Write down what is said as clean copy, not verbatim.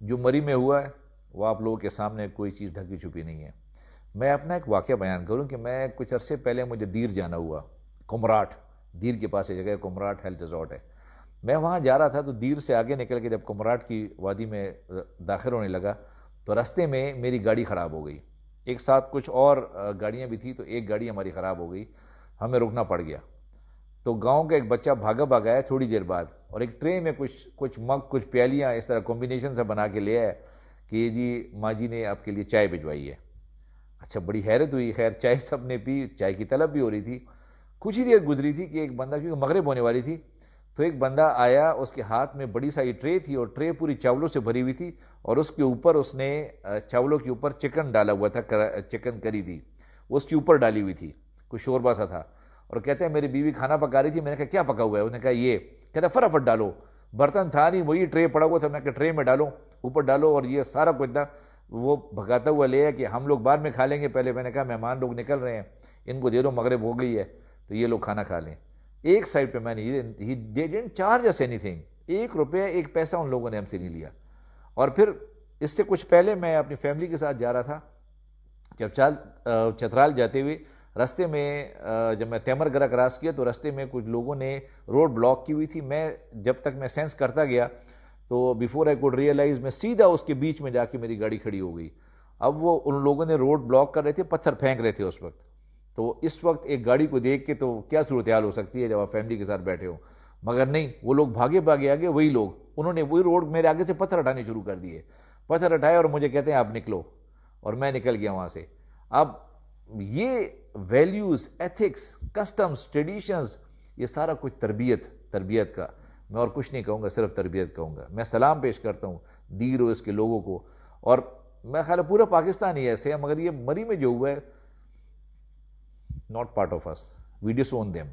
جو مری میں ہوا ہے وہ آپ لوگوں کے سامنے کوئی چیز ڈھکی چھپی نہیں ہے. میں اپنا ایک واقعہ بیان کروں کہ میں کچھ عرصے پہلے مجھے دیر جانا ہوا. کمراٹ، دیر کے پاس ایک جگہ کمراٹ ہیلتھ ریزورٹ ہے. میں وہاں جا رہا تھا تو دیر سے آگے نکل کے جب کمراٹ کی وادی میں داخل ہونے لگا تو راستے میں میری گاڑی خراب ہو گئی. ایک ساتھ کچھ اور گاڑیاں بھی تھیں تو ایک گاڑی ہماری خراب ہو گئی, ہمیں رکنا پڑ گیا. تو گاؤں کا ایک بچہ بھاگا آیا تھوڑی دیر بعد, اور ایک ٹرے میں کچھ مگ, کچھ پیالیاں اس طرح کمبینیشن سے بنا کے لے آیا کہ یہ جی ماں جی نے آپ کے لیے چائے بھجوائی ہے. اچھا, بڑی حیرت ہوئی. خیر چائے سب نے پی, چائے کی طلب بھی ہو رہی تھی. کچھ ہی دیر گزری تھی کہ ایک بندہ, کیونکہ مغرب ہونے والی تھی, تو ایک بندہ آیا, اس کے ہاتھ میں بڑی ساری ٹرے تھی اور ٹرے پوری چاولوں سے بھری ہوئی تھی, اور اس کے اوپر اس نے چاولوں کے اوپر چکن ڈالا ہوا تھا, چکن کری تھی اس کے اوپر ڈالی ہوئی تھی, کوئی شوربا سا تھا. اور کہتے ہیں میری بیوی کھانا پکا رہی تھی. میں نے کہا کیا پکا ہوا ہے؟ انہوں نے کہا یہ. کہتا فٹافٹ ڈالو. برتن تھا نہیں, وہی ٹرے پڑا ہوا تھا. میں کہا ٹرے میں ڈالو, اوپر ڈالو, اور یہ سارا کچھ نا وہ بھگاتا ہوا لے ہے کہ ہم لوگ بعد میں کھا لیں گے. پہلے میں نے کہا مہمان لوگ نکل رہے ہیں, ان کو دے دو, مغرب ہو گئی ہے تو یہ لوگ کھانا کھا لیں. ایک سائڈ پہ میں نے ہی didn't charge us any 1 روپیہ 1 پیسہ ان لوگوں نے ہم سے نہیں لیا. اور پھر اس سے کچھ پہلے میں اپنی فیملی کے ساتھ جا رہا تھا, جب چترال جاتے ہوئے راستے میں جب میں تیمر گرا کراس کیا تو راستے میں کچھ لوگوں نے روڈ بلاک کی ہوئی تھی. میں جب تک میں سینس کرتا گیا تو بیفور آئی کوڈ ریئلائز میں سیدھا اس کے بیچ میں جا کے میری گاڑی کھڑی ہو گئی. اب وہ ان لوگوں نے روڈ بلاک کر رہے تھے, پتھر پھینک رہے تھے اس وقت. تو اس وقت ایک گاڑی کو دیکھ کے تو کیا صورتحال ہو سکتی ہے جب آپ فیملی کے ساتھ بیٹھے ہو, مگر نہیں, وہ لوگ بھاگے آگے, وہی لوگ, انہوں نے وہی روڈ میرے آگے سے پتھر ہٹانے شروع کر دیے. پتھر ہٹائے اور مجھے کہتے ہیں آپ نکلو, اور میں نکل گیا وہاں سے. اب یہ ویلیوز, ایتھکس, کسٹمز, ٹریڈیشنز, یہ سارا کچھ تربیت کا, میں اور کچھ نہیں کہوں گا, صرف تربیت کہوں گا. میں سلام پیش کرتا ہوں دیر و اس کے لوگوں کو, اور میں خیال ہے پورا پاکستان ہی ایسے ہے, مگر یہ مری میں جو ہوا ہے, not part of us, we disown them.